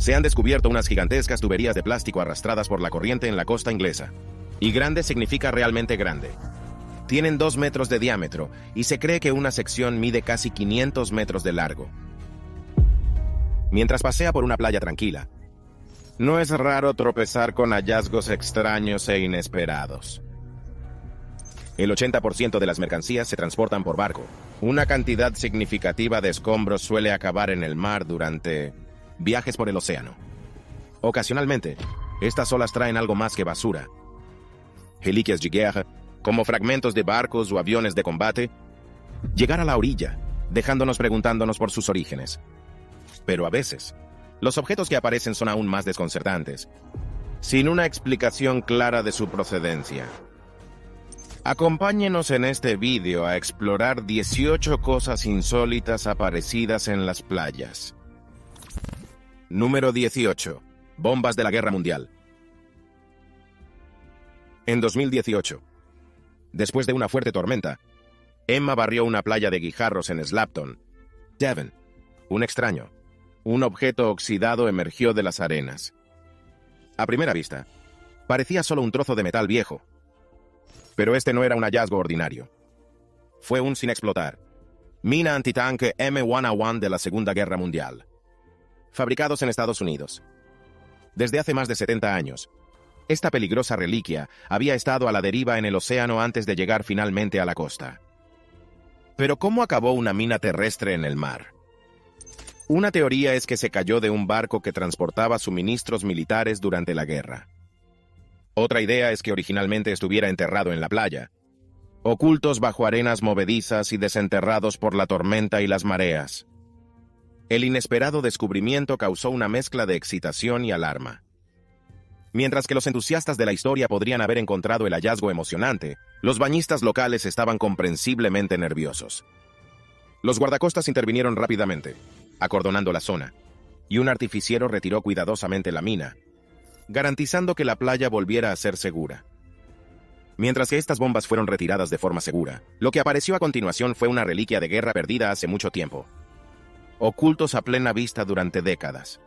Se han descubierto unas gigantescas tuberías de plástico arrastradas por la corriente en la costa inglesa. Y grande significa realmente grande. Tienen 2 metros de diámetro y se cree que una sección mide casi 500 metros de largo. Mientras pasea por una playa tranquila, no es raro tropezar con hallazgos extraños e inesperados. El 80% de las mercancías se transportan por barco. Una cantidad significativa de escombros suele acabar en el mar durante viajes por el océano. Ocasionalmente, estas olas traen algo más que basura. Reliquias de guerra, como fragmentos de barcos o aviones de combate, llegar a la orilla, dejándonos preguntándonos por sus orígenes. Pero a veces, los objetos que aparecen son aún más desconcertantes, sin una explicación clara de su procedencia. Acompáñenos en este vídeo a explorar 18 cosas insólitas aparecidas en las playas. Número 18. Bombas de la Guerra Mundial. En 2018, después de una fuerte tormenta, Emma barrió una playa de guijarros en Slapton, Devon. Un objeto oxidado emergió de las arenas. A primera vista, parecía solo un trozo de metal viejo. Pero este no era un hallazgo ordinario. Fue un sin explotar. Mina antitanque M1A1 de la Segunda Guerra Mundial. Fabricados en Estados Unidos. Desde hace más de 70 años, esta peligrosa reliquia había estado a la deriva en el océano antes de llegar finalmente a la costa. Pero ¿cómo acabó una mina terrestre en el mar? Una teoría es que se cayó de un barco que transportaba suministros militares durante la guerra. Otra idea es que originalmente estuviera enterrado en la playa, ocultos bajo arenas movedizas y desenterrados por la tormenta y las mareas. El inesperado descubrimiento causó una mezcla de excitación y alarma. Mientras que los entusiastas de la historia podrían haber encontrado el hallazgo emocionante, los bañistas locales estaban comprensiblemente nerviosos. Los guardacostas intervinieron rápidamente, acordonando la zona, y un artificiero retiró cuidadosamente la mina, garantizando que la playa volviera a ser segura. Mientras que estas bombas fueron retiradas de forma segura, lo que apareció a continuación fue una reliquia de guerra perdida hace mucho tiempo, ocultos a plena vista durante décadas.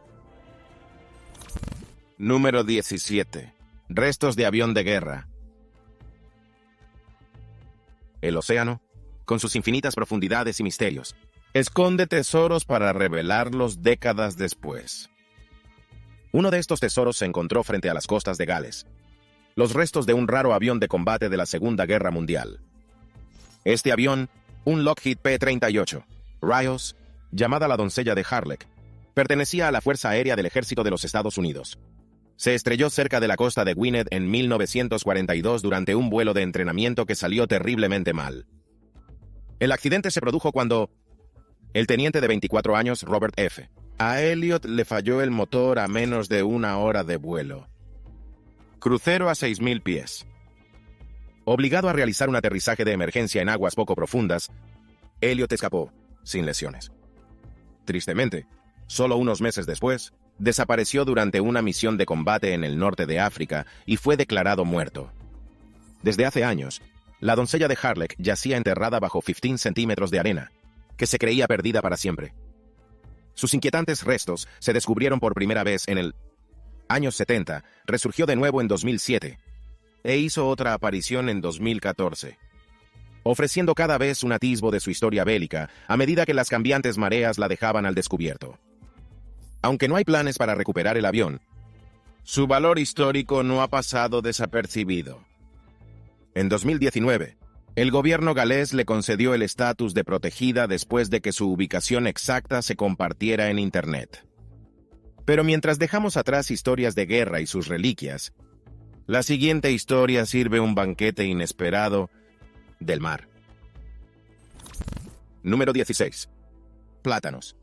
Número 17. Restos de avión de guerra. El océano, con sus infinitas profundidades y misterios, esconde tesoros para revelarlos décadas después. Uno de estos tesoros se encontró frente a las costas de Gales. Los restos de un raro avión de combate de la Segunda Guerra Mundial. Este avión, un Lockheed P-38, Rios, llamada la doncella de Harlech, pertenecía a la Fuerza Aérea del Ejército de los Estados Unidos. Se estrelló cerca de la costa de Gwynedd en 1942 durante un vuelo de entrenamiento que salió terriblemente mal. El accidente se produjo cuando el teniente de 24 años, Robert F. A Elliot le falló el motor a menos de una hora de vuelo. Crucero a 6.000 pies. Obligado a realizar un aterrizaje de emergencia en aguas poco profundas, Elliot escapó, sin lesiones. Tristemente, solo unos meses después, desapareció durante una misión de combate en el norte de África y fue declarado muerto. Desde hace años, la doncella de Harlech yacía enterrada bajo 15 centímetros de arena, que se creía perdida para siempre. Sus inquietantes restos se descubrieron por primera vez en el años 70, resurgió de nuevo en 2007, e hizo otra aparición en 2014, ofreciendo cada vez un atisbo de su historia bélica a medida que las cambiantes mareas la dejaban al descubierto. Aunque no hay planes para recuperar el avión, su valor histórico no ha pasado desapercibido. En 2019, el gobierno galés le concedió el estatus de protegida después de que su ubicación exacta se compartiera en Internet. Pero mientras dejamos atrás historias de guerra y sus reliquias, la siguiente historia sirve un banquete inesperado del mar. Número 16. Plátanos.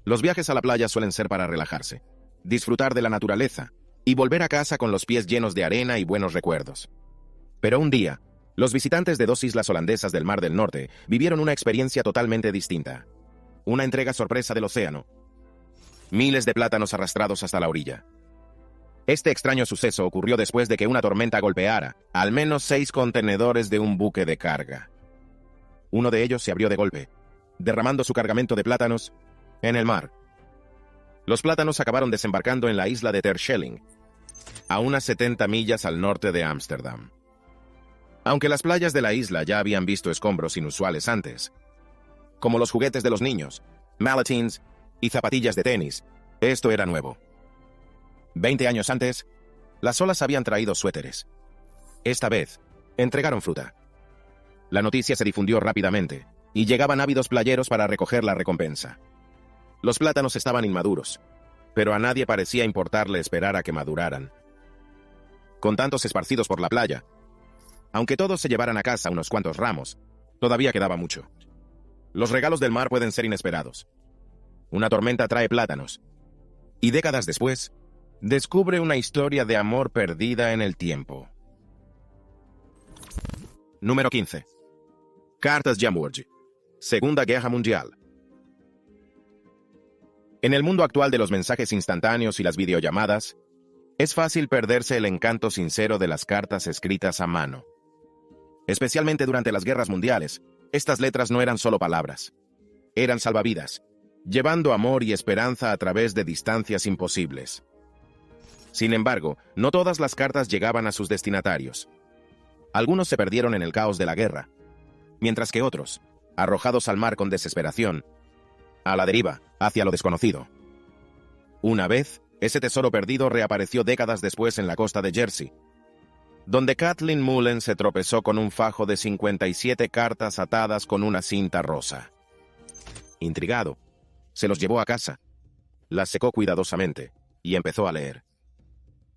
Los viajes a la playa suelen ser para relajarse, disfrutar de la naturaleza y volver a casa con los pies llenos de arena y buenos recuerdos. Pero un día, los visitantes de 2 islas holandesas del Mar del Norte vivieron una experiencia totalmente distinta. Una entrega sorpresa del océano. Miles de plátanos arrastrados hasta la orilla. Este extraño suceso ocurrió después de que una tormenta golpeara al menos 6 contenedores de un buque de carga. Uno de ellos se abrió de golpe, derramando su cargamento de plátanos en el mar, Los plátanos acabaron desembarcando en la isla de Terschelling, a unas 70 millas al norte de Ámsterdam. Aunque las playas de la isla ya habían visto escombros inusuales antes, como los juguetes de los niños, maletines y zapatillas de tenis, esto era nuevo. 20 años antes, las olas habían traído suéteres. Esta vez, entregaron fruta. La noticia se difundió rápidamente, y llegaban ávidos playeros para recoger la recompensa. Los plátanos estaban inmaduros, pero a nadie parecía importarle esperar a que maduraran. Con tantos esparcidos por la playa, aunque todos se llevaran a casa unos cuantos ramos, todavía quedaba mucho. Los regalos del mar pueden ser inesperados. Una tormenta trae plátanos, y décadas después, descubre una historia de amor perdida en el tiempo. Número 15. Cartas Jamurji. Segunda Guerra Mundial. En el mundo actual de los mensajes instantáneos y las videollamadas, es fácil perderse el encanto sincero de las cartas escritas a mano. Especialmente durante las guerras mundiales, estas letras no eran solo palabras. Eran salvavidas, llevando amor y esperanza a través de distancias imposibles. Sin embargo, no todas las cartas llegaban a sus destinatarios. Algunos se perdieron en el caos de la guerra, mientras que otros, arrojados al mar con desesperación, a la deriva, hacia lo desconocido. Una vez, ese tesoro perdido reapareció décadas después en la costa de Jersey, donde Kathleen Mullen se tropezó con un fajo de 57 cartas atadas con una cinta rosa. Intrigado, se los llevó a casa, las secó cuidadosamente y empezó a leer.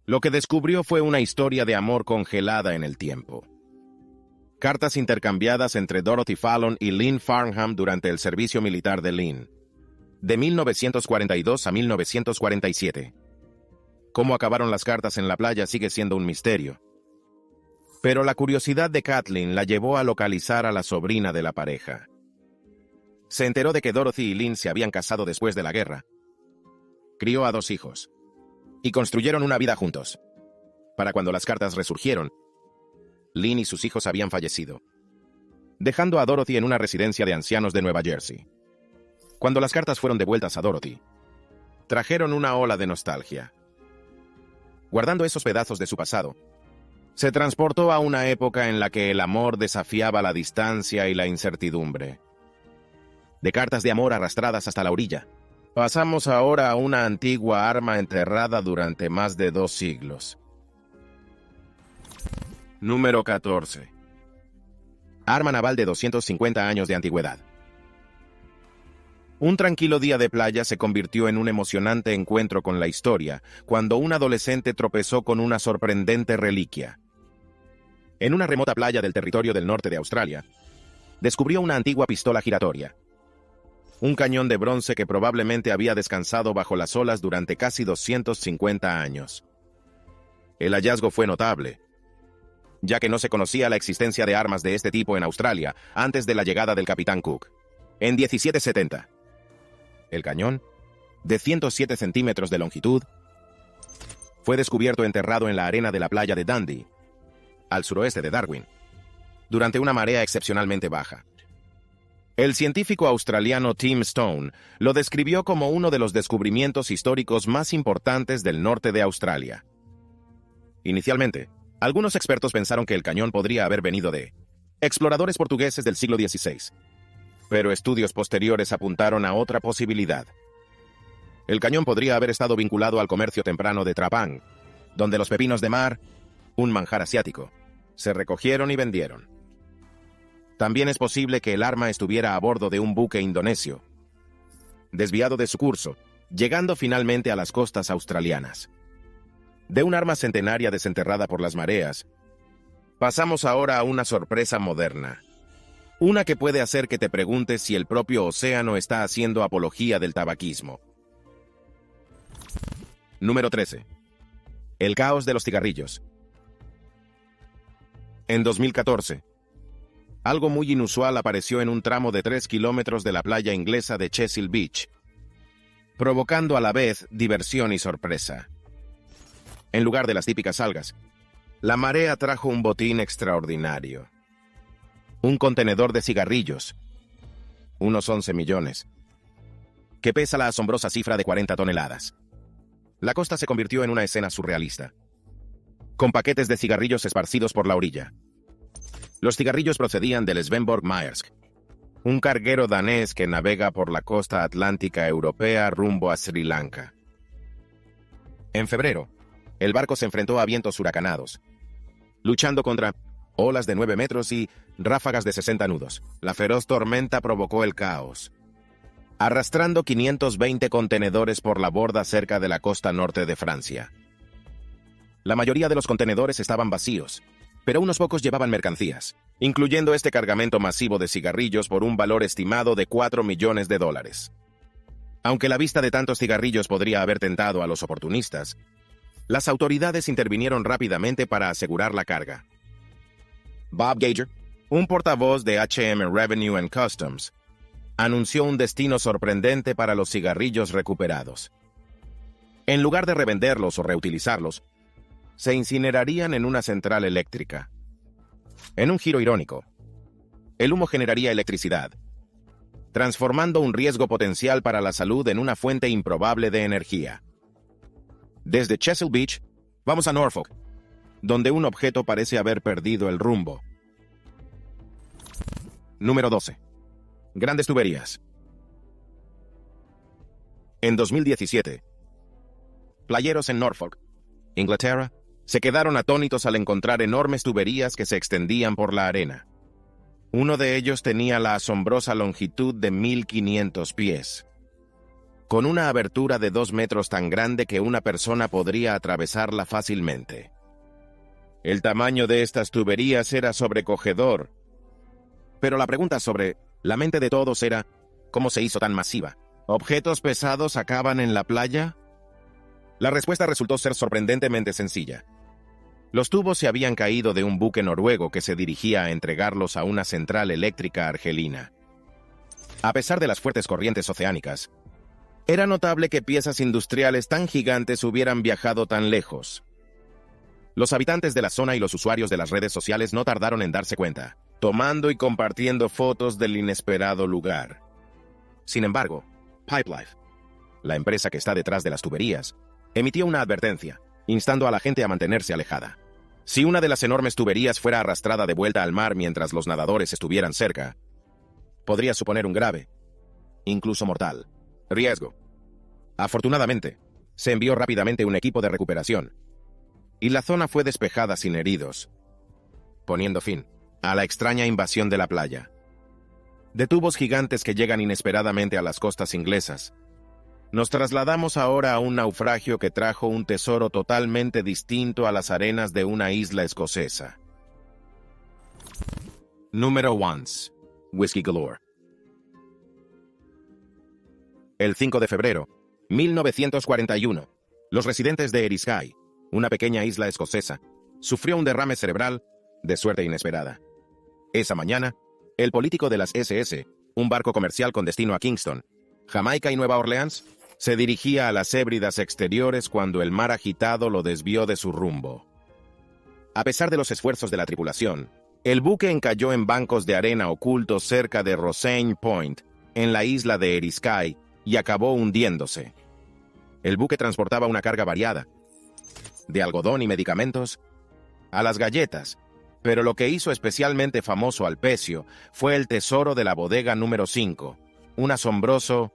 Lo que descubrió fue una historia de amor congelada en el tiempo. Cartas intercambiadas entre Dorothy Fallon y Lynn Farnham durante el servicio militar de Lynn, de 1942 a 1947. Cómo acabaron las cartas en la playa sigue siendo un misterio. Pero la curiosidad de Kathleen la llevó a localizar a la sobrina de la pareja. Se enteró de que Dorothy y Lynn se habían casado después de la guerra. Crió a 2 hijos. Y construyeron una vida juntos. Para cuando las cartas resurgieron, Lynn y sus hijos habían fallecido, dejando a Dorothy en una residencia de ancianos de Nueva Jersey. Cuando las cartas fueron devueltas a Dorothy, trajeron una ola de nostalgia. Guardando esos pedazos de su pasado, se transportó a una época en la que el amor desafiaba la distancia y la incertidumbre. De cartas de amor arrastradas hasta la orilla, pasamos ahora a una antigua arma enterrada durante más de 2 siglos. Número 14. Arma naval de 250 años de antigüedad. Un tranquilo día de playa se convirtió en un emocionante encuentro con la historia, cuando un adolescente tropezó con una sorprendente reliquia. En una remota playa del territorio del norte de Australia, descubrió una antigua pistola giratoria. Un cañón de bronce que probablemente había descansado bajo las olas durante casi 250 años. El hallazgo fue notable, ya que no se conocía la existencia de armas de este tipo en Australia antes de la llegada del capitán Cook, en 1770. El cañón, de 107 centímetros de longitud, fue descubierto enterrado en la arena de la playa de Dundee, al suroeste de Darwin, durante una marea excepcionalmente baja. El científico australiano Tim Stone lo describió como uno de los descubrimientos históricos más importantes del norte de Australia. Inicialmente, algunos expertos pensaron que el cañón podría haber venido de exploradores portugueses del siglo XVI, pero estudios posteriores apuntaron a otra posibilidad. El cañón podría haber estado vinculado al comercio temprano de Trapang, donde los pepinos de mar, un manjar asiático, se recogieron y vendieron. También es posible que el arma estuviera a bordo de un buque indonesio, desviado de su curso, llegando finalmente a las costas australianas. De un arma centenaria desenterrada por las mareas, pasamos ahora a una sorpresa moderna. Una que puede hacer que te preguntes si el propio océano está haciendo apología del tabaquismo. Número 13. El caos de los cigarrillos. En 2014, algo muy inusual apareció en un tramo de 3 kilómetros de la playa inglesa de Chesil Beach, provocando a la vez diversión y sorpresa. En lugar de las típicas algas, la marea trajo un botín extraordinario. Un contenedor de cigarrillos, unos 11 millones, que pesa la asombrosa cifra de 40 toneladas. La costa se convirtió en una escena surrealista, con paquetes de cigarrillos esparcidos por la orilla. Los cigarrillos procedían del Svendborg Maersk, un carguero danés que navega por la costa atlántica europea rumbo a Sri Lanka. En febrero, el barco se enfrentó a vientos huracanados, luchando contra olas de 9 metros y ráfagas de 60 nudos. La feroz tormenta provocó el caos, arrastrando 520 contenedores por la borda cerca de la costa norte de Francia. La mayoría de los contenedores estaban vacíos, pero unos pocos llevaban mercancías, incluyendo este cargamento masivo de cigarrillos por un valor estimado de $4 millones. Aunque la vista de tantos cigarrillos podría haber tentado a los oportunistas, las autoridades intervinieron rápidamente para asegurar la carga. Bob Gager, un portavoz de H&M Revenue and Customs, anunció un destino sorprendente para los cigarrillos recuperados. En lugar de revenderlos o reutilizarlos, se incinerarían en una central eléctrica. En un giro irónico, el humo generaría electricidad, transformando un riesgo potencial para la salud en una fuente improbable de energía. Desde Chesil Beach, vamos a Norfolk, donde un objeto parece haber perdido el rumbo. Número 12. Grandes tuberías. En 2017, playeros en Norfolk, Inglaterra, se quedaron atónitos al encontrar enormes tuberías que se extendían por la arena. Uno de ellos tenía la asombrosa longitud de 1.500 pies, con una abertura de 2 metros tan grande que una persona podría atravesarla fácilmente. El tamaño de estas tuberías era sobrecogedor, pero la pregunta sobre la mente de todos era, ¿cómo se hizo tan masiva? ¿Objetos pesados acaban en la playa? La respuesta resultó ser sorprendentemente sencilla. Los tubos se habían caído de un buque noruego que se dirigía a entregarlos a una central eléctrica argelina. A pesar de las fuertes corrientes oceánicas, era notable que piezas industriales tan gigantes hubieran viajado tan lejos. Los habitantes de la zona y los usuarios de las redes sociales no tardaron en darse cuenta, tomando y compartiendo fotos del inesperado lugar. Sin embargo, Pipelife, la empresa que está detrás de las tuberías, emitió una advertencia, instando a la gente a mantenerse alejada. Si una de las enormes tuberías fuera arrastrada de vuelta al mar mientras los nadadores estuvieran cerca, podría suponer un grave, incluso mortal, riesgo. Afortunadamente, se envió rápidamente un equipo de recuperación, y la zona fue despejada sin heridos, poniendo fin a la extraña invasión de la playa. De tubos gigantes que llegan inesperadamente a las costas inglesas, nos trasladamos ahora a un naufragio que trajo un tesoro totalmente distinto a las arenas de una isla escocesa. Número 1. Whiskey Galore. El 5 de febrero, 1941, los residentes de Eriskay, una pequeña isla escocesa, sufrió un derrame cerebral de suerte inesperada. Esa mañana, el político de las SS, un barco comercial con destino a Kingston, Jamaica y Nueva Orleans, se dirigía a las Hébridas exteriores cuando el mar agitado lo desvió de su rumbo. A pesar de los esfuerzos de la tripulación, el buque encalló en bancos de arena ocultos cerca de Rosegne Point, en la isla de Eriskay, y acabó hundiéndose. El buque transportaba una carga variada, de algodón y medicamentos a las galletas, pero lo que hizo especialmente famoso al Pecio fue el tesoro de la bodega número 5, un asombroso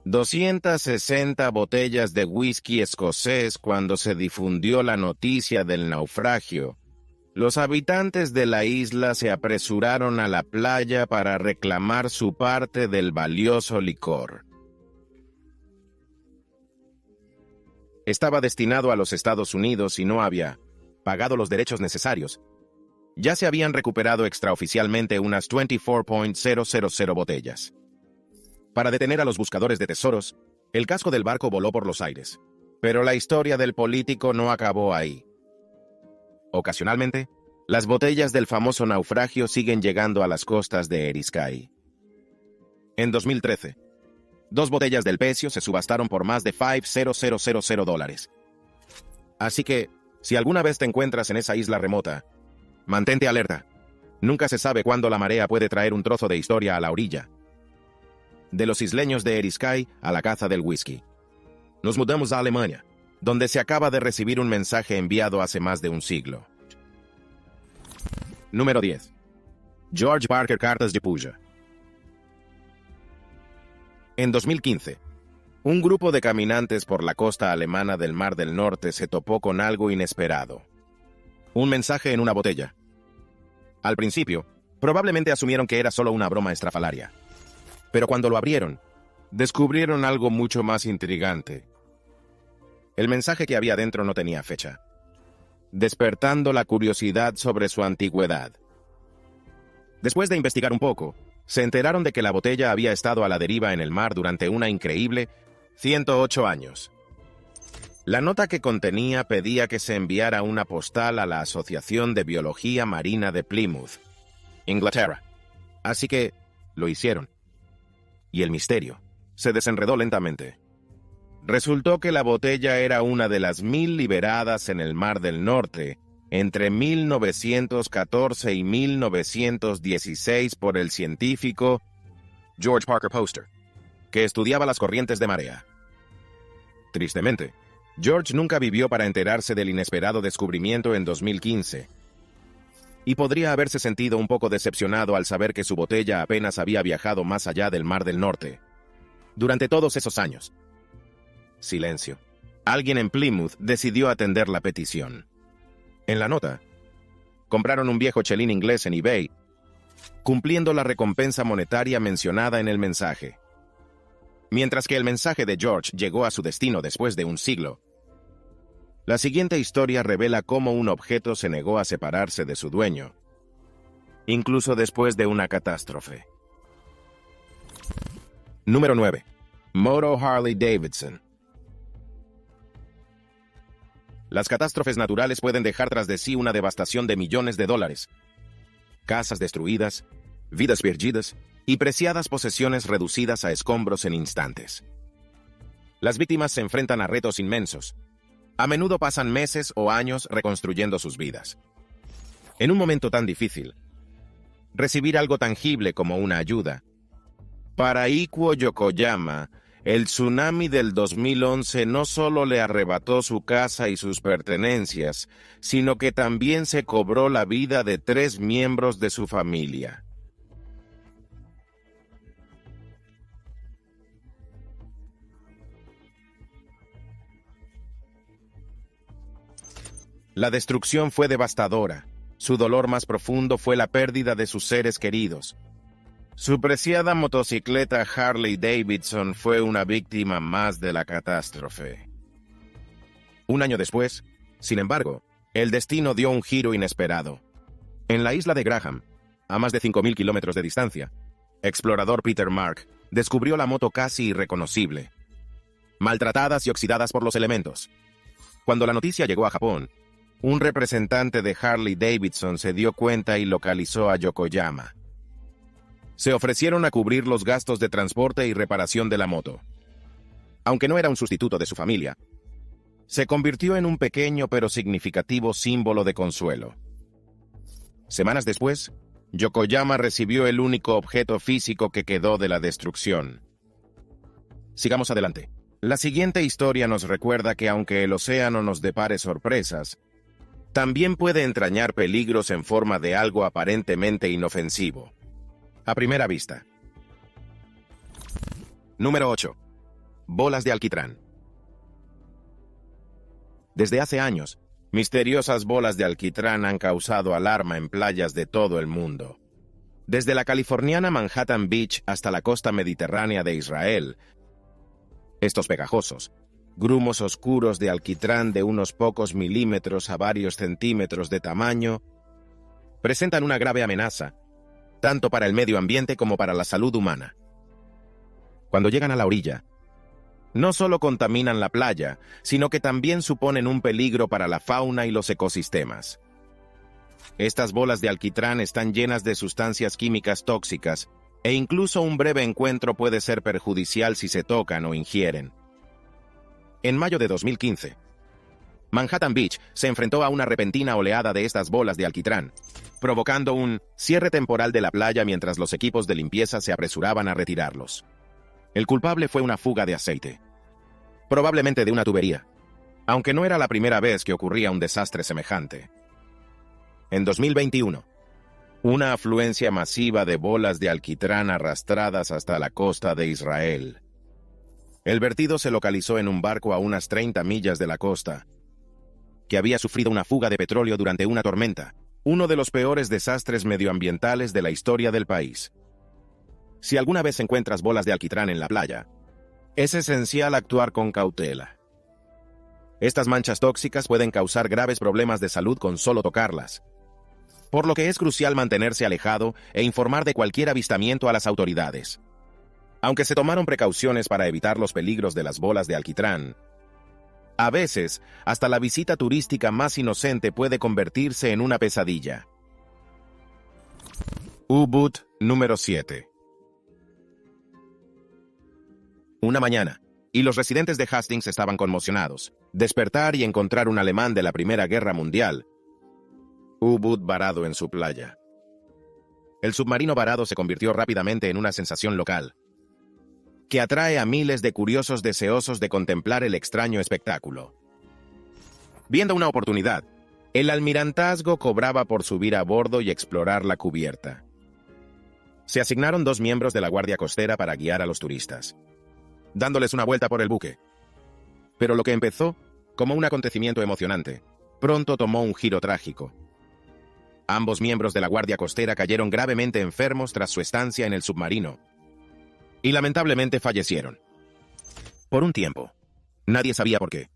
260 botellas de whisky escocés. Cuando se difundió la noticia del naufragio, los habitantes de la isla se apresuraron a la playa para reclamar su parte del valioso licor. Estaba destinado a los Estados Unidos y no había pagado los derechos necesarios. Ya se habían recuperado extraoficialmente unas 24.000 botellas. Para detener a los buscadores de tesoros, el casco del barco voló por los aires. Pero la historia del político no acabó ahí. Ocasionalmente, las botellas del famoso naufragio siguen llegando a las costas de Eriskay. En 2013, 2 botellas del Pecio se subastaron por más de $5,000. Así que, si alguna vez te encuentras en esa isla remota, mantente alerta. Nunca se sabe cuándo la marea puede traer un trozo de historia a la orilla. de los isleños de Eriskay a la caza del whisky. Nos mudamos a Alemania, donde se acaba de recibir un mensaje enviado hace más de un siglo. Número 10. George Parker Cartas de Puja. En 2015, un grupo de caminantes por la costa alemana del Mar del Norte se topó con algo inesperado. Un mensaje en una botella. Al principio, probablemente asumieron que era solo una broma estrafalaria. Pero cuando lo abrieron, descubrieron algo mucho más intrigante. El mensaje que había dentro no tenía fecha, despertando la curiosidad sobre su antigüedad. Después de investigar un poco, se enteraron de que la botella había estado a la deriva en el mar durante una increíble 108 años. La nota que contenía pedía que se enviara una postal a la Asociación de Biología Marina de Plymouth, Inglaterra. Así que lo hicieron. Y el misterio se desenredó lentamente. Resultó que la botella era una de las 1000 liberadas en el Mar del Norte entre 1914 y 1916 por el científico George Parker Poster, que estudiaba las corrientes de marea. Tristemente, George nunca vivió para enterarse del inesperado descubrimiento en 2015, y podría haberse sentido un poco decepcionado al saber que su botella apenas había viajado más allá del Mar del Norte. Durante todos esos años. Silencio. Alguien en Plymouth decidió atender la petición. En la nota, compraron un viejo chelín inglés en eBay, cumpliendo la recompensa monetaria mencionada en el mensaje. Mientras que el mensaje de George llegó a su destino después de un siglo, la siguiente historia revela cómo un objeto se negó a separarse de su dueño, incluso después de una catástrofe. Número 9. Moto Harley Davidson. Las catástrofes naturales pueden dejar tras de sí una devastación de millones de dólares. Casas destruidas, vidas perdidas y preciadas posesiones reducidas a escombros en instantes. Las víctimas se enfrentan a retos inmensos. A menudo pasan meses o años reconstruyendo sus vidas. En un momento tan difícil, recibir algo tangible como una ayuda. Para Ikuo Yokoyama, el tsunami del 2011 no solo le arrebató su casa y sus pertenencias, sino que también se cobró la vida de 3 miembros de su familia. La destrucción fue devastadora. Su dolor más profundo fue la pérdida de sus seres queridos. Su preciada motocicleta Harley Davidson fue una víctima más de la catástrofe. Un año después, sin embargo, el destino dio un giro inesperado. En la isla de Graham, a más de 5.000 kilómetros de distancia, explorador Peter Mark descubrió la moto casi irreconocible, maltratadas y oxidadas por los elementos. Cuando la noticia llegó a Japón, un representante de Harley Davidson se dio cuenta y localizó a Yokoyama. Se ofrecieron a cubrir los gastos de transporte y reparación de la moto. Aunque no era un sustituto de su familia, se convirtió en un pequeño pero significativo símbolo de consuelo. Semanas después, Yokoyama recibió el único objeto físico que quedó de la destrucción. Sigamos adelante. La siguiente historia nos recuerda que aunque el océano nos depare sorpresas, también puede entrañar peligros en forma de algo aparentemente inofensivo. A primera vista. Número 8. Bolas de alquitrán. Desde hace años, misteriosas bolas de alquitrán han causado alarma en playas de todo el mundo. Desde la californiana Manhattan Beach hasta la costa mediterránea de Israel, estos pegajosos, grumos oscuros de alquitrán de unos pocos milímetros a varios centímetros de tamaño, presentan una grave amenaza, tanto para el medio ambiente como para la salud humana. Cuando llegan a la orilla, no solo contaminan la playa, sino que también suponen un peligro para la fauna y los ecosistemas. Estas bolas de alquitrán están llenas de sustancias químicas tóxicas, e incluso un breve encuentro puede ser perjudicial si se tocan o ingieren. En mayo de 2015, Manhattan Beach se enfrentó a una repentina oleada de estas bolas de alquitrán, provocando un cierre temporal de la playa mientras los equipos de limpieza se apresuraban a retirarlos. El culpable fue una fuga de aceite, probablemente de una tubería, aunque no era la primera vez que ocurría un desastre semejante. En 2021, una afluencia masiva de bolas de alquitrán arrastradas hasta la costa de Israel. El vertido se localizó en un barco a unas 30 millas de la costa, que había sufrido una fuga de petróleo durante una tormenta, uno de los peores desastres medioambientales de la historia del país. Si alguna vez encuentras bolas de alquitrán en la playa, es esencial actuar con cautela. Estas manchas tóxicas pueden causar graves problemas de salud con solo tocarlas, por lo que es crucial mantenerse alejado e informar de cualquier avistamiento a las autoridades. Aunque se tomaron precauciones para evitar los peligros de las bolas de alquitrán, a veces, hasta la visita turística más inocente puede convertirse en una pesadilla. U-Boot número 7. Una mañana, y los residentes de Hastings estaban conmocionados. Despertar y encontrar un alemán de la Primera Guerra Mundial, U-Boot varado en su playa. El submarino varado se convirtió rápidamente en una sensación local, que atrae a miles de curiosos deseosos de contemplar el extraño espectáculo. Viendo una oportunidad, el almirantazgo cobraba por subir a bordo y explorar la cubierta. Se asignaron 2 miembros de la Guardia Costera para guiar a los turistas, dándoles una vuelta por el buque. Pero lo que empezó como un acontecimiento emocionante, pronto tomó un giro trágico. Ambos miembros de la Guardia Costera cayeron gravemente enfermos tras su estancia en el submarino, y lamentablemente fallecieron. Por un tiempo, nadie sabía por qué.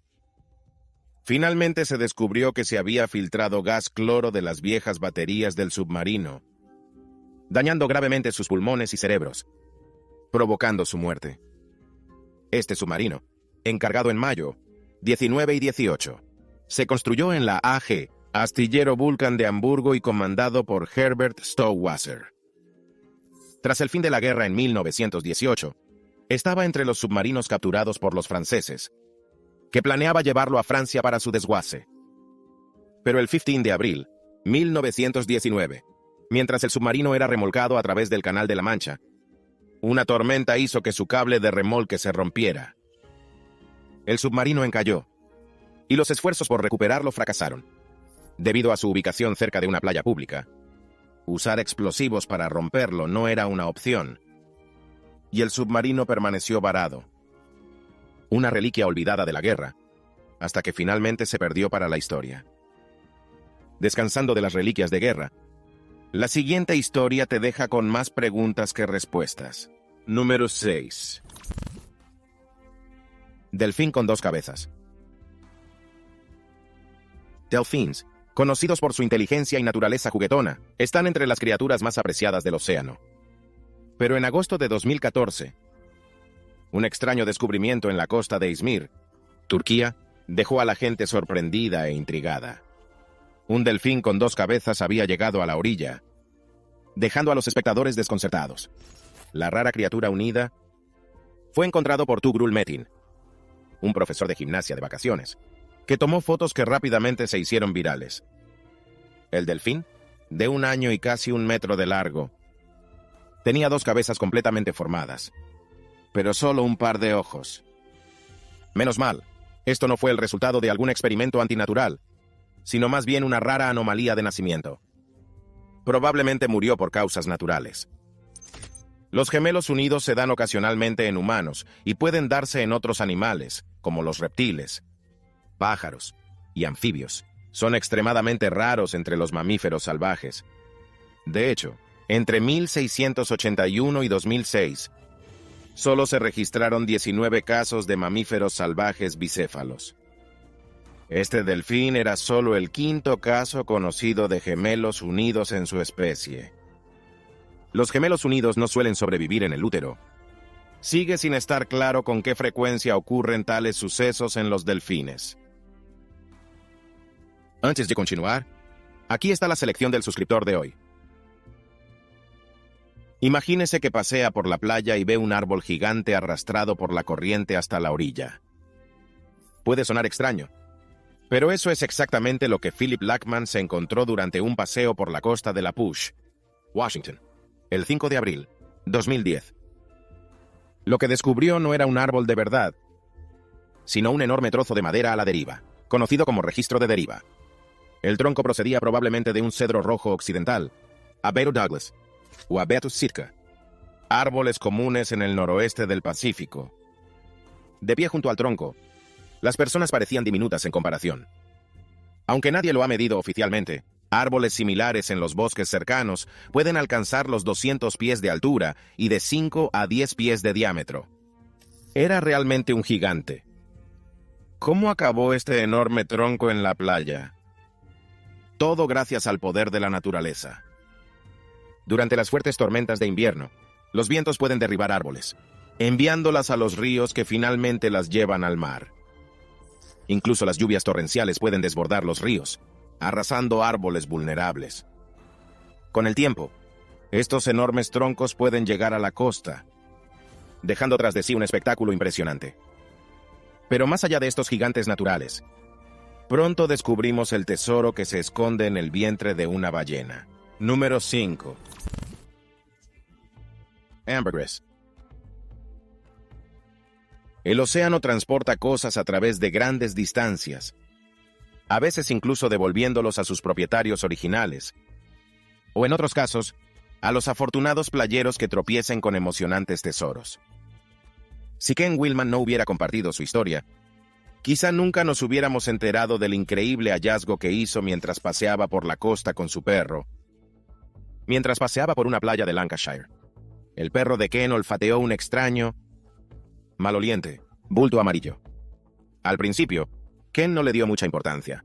Finalmente se descubrió que se había filtrado gas cloro de las viejas baterías del submarino, dañando gravemente sus pulmones y cerebros, provocando su muerte. Este submarino, encargado en mayo 19 y 18, se construyó en la AG, Astillero Vulcan de Hamburgo y comandado por Herbert Stowasser. Tras el fin de la guerra en 1918, estaba entre los submarinos capturados por los franceses, que planeaba llevarlo a Francia para su desguace. Pero el 15 de abril, 1919, mientras el submarino era remolcado a través del Canal de la Mancha, una tormenta hizo que su cable de remolque se rompiera. El submarino encalló, y los esfuerzos por recuperarlo fracasaron. Debido a su ubicación cerca de una playa pública, usar explosivos para romperlo no era una opción, y el submarino permaneció varado, una reliquia olvidada de la guerra, hasta que finalmente se perdió para la historia. Descansando de las reliquias de guerra, la siguiente historia te deja con más preguntas que respuestas. Número 6. Delfín con 2 cabezas. Delfines, conocidos por su inteligencia y naturaleza juguetona, están entre las criaturas más apreciadas del océano. Pero en agosto de 2014, un extraño descubrimiento en la costa de Izmir, Turquía, dejó a la gente sorprendida e intrigada. Un delfín con 2 cabezas había llegado a la orilla, dejando a los espectadores desconcertados. La rara criatura unida fue encontrado por Tugrul Metin, un profesor de gimnasia de vacaciones, que tomó fotos que rápidamente se hicieron virales. El delfín, de 1 año y casi 1 metro de largo, tenía 2 cabezas completamente formadas, pero solo un par de ojos. Menos mal, esto no fue el resultado de algún experimento antinatural, sino más bien una rara anomalía de nacimiento. Probablemente murió por causas naturales. Los gemelos unidos se dan ocasionalmente en humanos y pueden darse en otros animales, como los reptiles, pájaros y anfibios. Son extremadamente raros entre los mamíferos salvajes. De hecho, entre 1681 y 2006, solo se registraron 19 casos de mamíferos salvajes bicéfalos. Este delfín era solo el 5º caso conocido de gemelos unidos en su especie. Los gemelos unidos no suelen sobrevivir en el útero. Sigue sin estar claro con qué frecuencia ocurren tales sucesos en los delfines. Antes de continuar, aquí está la selección del suscriptor de hoy. Imagínese que pasea por la playa y ve un árbol gigante arrastrado por la corriente hasta la orilla. Puede sonar extraño, pero eso es exactamente lo que Philip Lackman se encontró durante un paseo por la costa de La Push, Washington, el 5 de abril, 2010. Lo que descubrió no era un árbol de verdad, sino un enorme trozo de madera a la deriva, conocido como registro de deriva. El tronco procedía probablemente de un cedro rojo occidental, Abeto Douglas, o Abeto Sitka, árboles comunes en el noroeste del Pacífico. De pie junto al tronco, las personas parecían diminutas en comparación. Aunque nadie lo ha medido oficialmente, árboles similares en los bosques cercanos pueden alcanzar los 200 pies de altura y de 5 a 10 pies de diámetro. Era realmente un gigante. ¿Cómo acabó este enorme tronco en la playa? Todo gracias al poder de la naturaleza. Durante las fuertes tormentas de invierno, los vientos pueden derribar árboles, enviándolas a los ríos que finalmente las llevan al mar. Incluso las lluvias torrenciales pueden desbordar los ríos, arrasando árboles vulnerables. Con el tiempo, estos enormes troncos pueden llegar a la costa, dejando tras de sí un espectáculo impresionante. Pero más allá de estos gigantes naturales, pronto descubrimos el tesoro que se esconde en el vientre de una ballena. Número 5. Ambergris. El océano transporta cosas a través de grandes distancias, a veces incluso devolviéndolos a sus propietarios originales, o en otros casos, a los afortunados playeros que tropiecen con emocionantes tesoros. Si Ken Willman no hubiera compartido su historia, quizá nunca nos hubiéramos enterado del increíble hallazgo que hizo mientras paseaba por la costa con su perro. Mientras paseaba por una playa de Lancashire, el perro de Ken olfateó un extraño, maloliente, bulto amarillo. Al principio, Ken no le dio mucha importancia,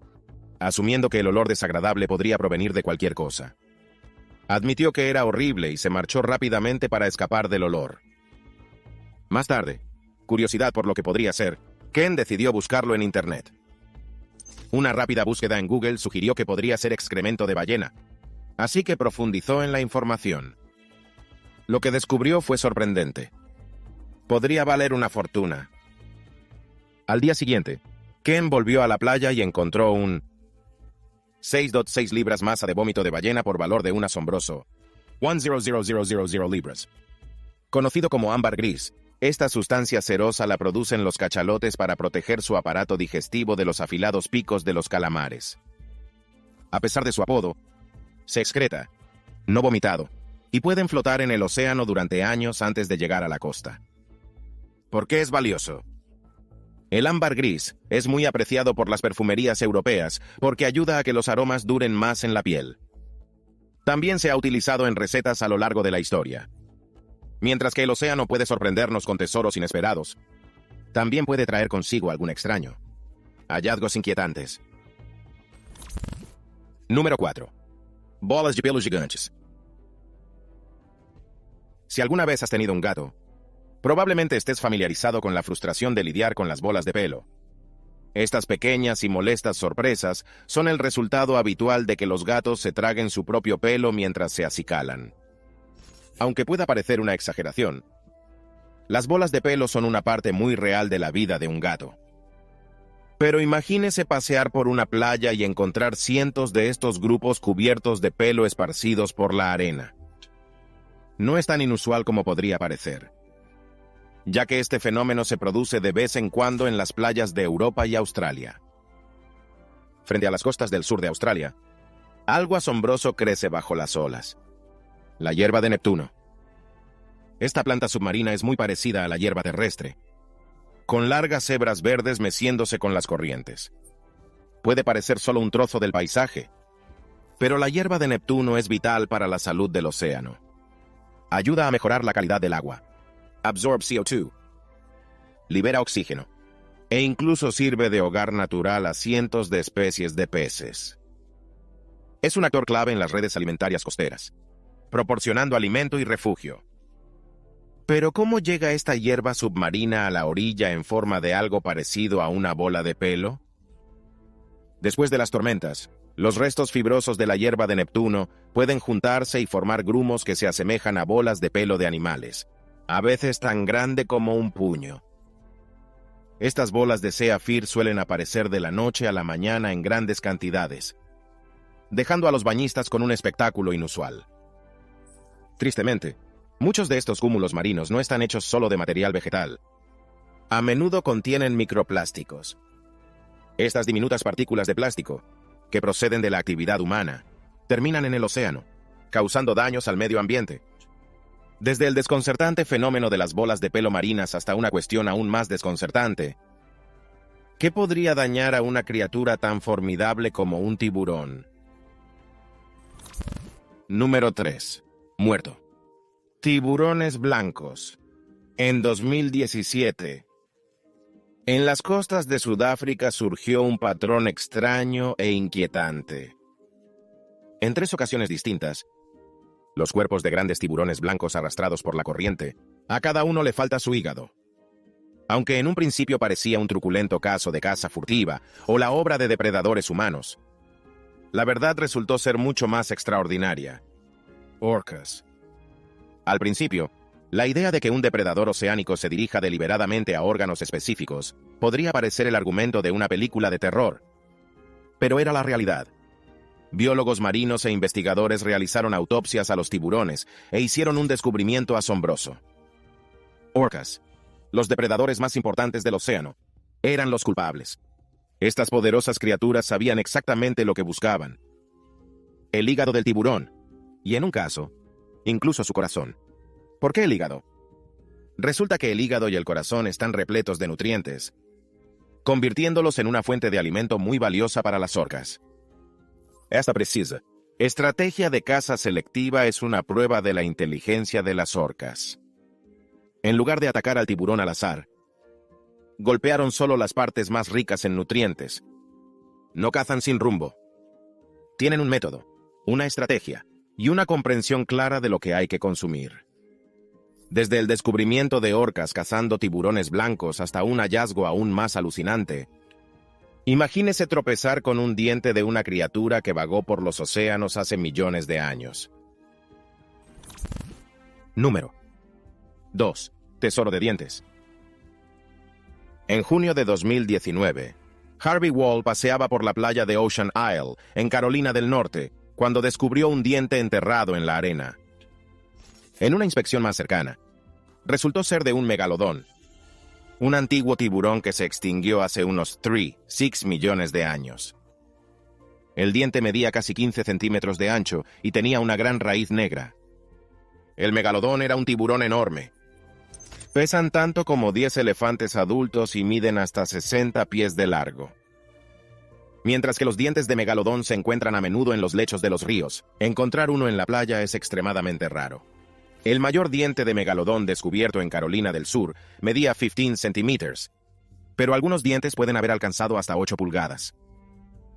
asumiendo que el olor desagradable podría provenir de cualquier cosa. Admitió que era horrible y se marchó rápidamente para escapar del olor. Más tarde, curiosidad por lo que podría ser, Ken decidió buscarlo en Internet. Una rápida búsqueda en Google sugirió que podría ser excremento de ballena, así que profundizó en la información. Lo que descubrió fue sorprendente. Podría valer una fortuna. Al día siguiente, Ken volvió a la playa y encontró un 6.6 libras masa de vómito de ballena por valor de un asombroso 1,000,000 libras. Conocido como ámbar gris, esta sustancia cerosa la producen los cachalotes para proteger su aparato digestivo de los afilados picos de los calamares. A pesar de su apodo, se excreta, no vomitado, y pueden flotar en el océano durante años antes de llegar a la costa. ¿Por qué es valioso? El ámbar gris es muy apreciado por las perfumerías europeas porque ayuda a que los aromas duren más en la piel. También se ha utilizado en recetas a lo largo de la historia. Mientras que el océano puede sorprendernos con tesoros inesperados, también puede traer consigo algún extraño. Hallazgos inquietantes. Número 4. Bolas de pelos gigantes. Si alguna vez has tenido un gato, probablemente estés familiarizado con la frustración de lidiar con las bolas de pelo. Estas pequeñas y molestas sorpresas son el resultado habitual de que los gatos se traguen su propio pelo mientras se acicalan. Aunque pueda parecer una exageración, las bolas de pelo son una parte muy real de la vida de un gato. Pero imagínese pasear por una playa y encontrar cientos de estos grupos cubiertos de pelo esparcidos por la arena. No es tan inusual como podría parecer, ya que este fenómeno se produce de vez en cuando en las playas de Europa y Australia. Frente a las costas del sur de Australia, algo asombroso crece bajo las olas: la hierba de Neptuno. Esta planta submarina es muy parecida a la hierba terrestre, con largas hebras verdes meciéndose con las corrientes. Puede parecer solo un trozo del paisaje, pero la hierba de Neptuno es vital para la salud del océano. Ayuda a mejorar la calidad del agua, absorbe CO2, libera oxígeno, e incluso sirve de hogar natural a cientos de especies de peces. Es un actor clave en las redes alimentarias costeras, proporcionando alimento y refugio. Pero ¿cómo llega esta hierba submarina a la orilla en forma de algo parecido a una bola de pelo? Después de las tormentas, los restos fibrosos de la hierba de Neptuno pueden juntarse y formar grumos que se asemejan a bolas de pelo de animales, a veces tan grande como un puño. Estas bolas de Zephir suelen aparecer de la noche a la mañana en grandes cantidades, dejando a los bañistas con un espectáculo inusual. Tristemente, Muchos de estos cúmulos marinos no están hechos solo de material vegetal. A menudo contienen microplásticos. Estas diminutas partículas de plástico, que proceden de la actividad humana, terminan en el océano, causando daños al medio ambiente. Desde el desconcertante fenómeno de las bolas de pelo marinas hasta una cuestión aún más desconcertante. ¿Qué podría dañar a una criatura tan formidable como un tiburón? Número 3. Muerto. Tiburones blancos. En 2017. En las costas de Sudáfrica surgió un patrón extraño e inquietante. En 3 ocasiones distintas, los cuerpos de grandes tiburones blancos arrastrados por la corriente, a cada uno le falta su hígado. Aunque en un principio parecía un truculento caso de caza furtiva o la obra de depredadores humanos, la verdad resultó ser mucho más extraordinaria. Orcas. Al principio, la idea de que un depredador oceánico se dirija deliberadamente a órganos específicos podría parecer el argumento de una película de terror. Pero era la realidad. Biólogos marinos e investigadores realizaron autopsias a los tiburones e hicieron un descubrimiento asombroso. Orcas, los depredadores más importantes del océano, eran los culpables. Estas poderosas criaturas sabían exactamente lo que buscaban: el hígado del tiburón, y en un caso, incluso su corazón. ¿Por qué el hígado? Resulta que el hígado y el corazón están repletos de nutrientes, convirtiéndolos en una fuente de alimento muy valiosa para las orcas. Esta precisa estrategia de caza selectiva es una prueba de la inteligencia de las orcas. En lugar de atacar al tiburón al azar, golpearon solo las partes más ricas en nutrientes. No cazan sin rumbo. Tienen un método, una estrategia y una comprensión clara de lo que hay que consumir. Desde el descubrimiento de orcas cazando tiburones blancos hasta un hallazgo aún más alucinante, imagínese tropezar con un diente de una criatura que vagó por los océanos hace millones de años. Número 2. Tesoro de dientes. En junio de 2019, Harvey Wall paseaba por la playa de Ocean Isle, en Carolina del Norte, cuando descubrió un diente enterrado en la arena. En una inspección más cercana, resultó ser de un megalodón, un antiguo tiburón que se extinguió hace unos 6 millones de años. El diente medía casi 15 centímetros de ancho y tenía una gran raíz negra. El megalodón era un tiburón enorme. Pesan tanto como 10 elefantes adultos y miden hasta 60 pies de largo. Mientras que los dientes de megalodón se encuentran a menudo en los lechos de los ríos, encontrar uno en la playa es extremadamente raro. El mayor diente de megalodón descubierto en Carolina del Sur medía 15 centímetros, pero algunos dientes pueden haber alcanzado hasta 8 pulgadas.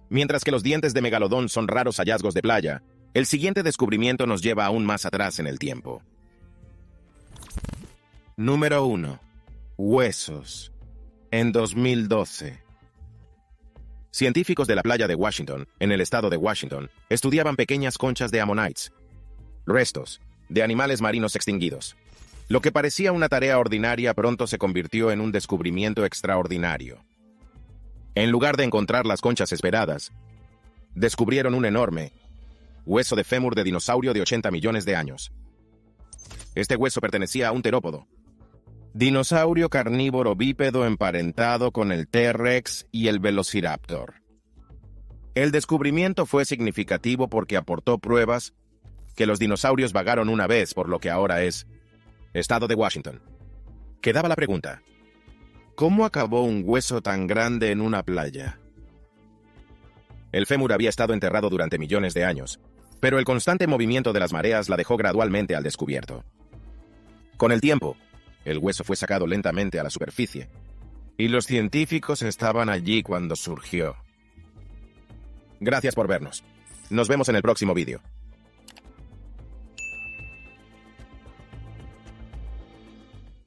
Mientras que los dientes de megalodón son raros hallazgos de playa, el siguiente descubrimiento nos lleva aún más atrás en el tiempo. Número 1. Huesos. En 2012. Científicos de la playa de Washington, en el estado de Washington, estudiaban pequeñas conchas de ammonites, restos de animales marinos extinguidos. Lo que parecía una tarea ordinaria pronto se convirtió en un descubrimiento extraordinario. En lugar de encontrar las conchas esperadas, descubrieron un enorme hueso de fémur de dinosaurio de 80 millones de años. Este hueso pertenecía a un terópodo, dinosaurio carnívoro bípedo emparentado con el T-Rex y el Velociraptor. El descubrimiento fue significativo porque aportó pruebas que los dinosaurios vagaron una vez por lo que ahora es estado de Washington. Quedaba la pregunta: ¿cómo acabó un hueso tan grande en una playa? El fémur había estado enterrado durante millones de años, pero el constante movimiento de las mareas la dejó gradualmente al descubierto. Con el tiempo, el hueso fue sacado lentamente a la superficie, y los científicos estaban allí cuando surgió. Gracias por vernos. Nos vemos en el próximo vídeo.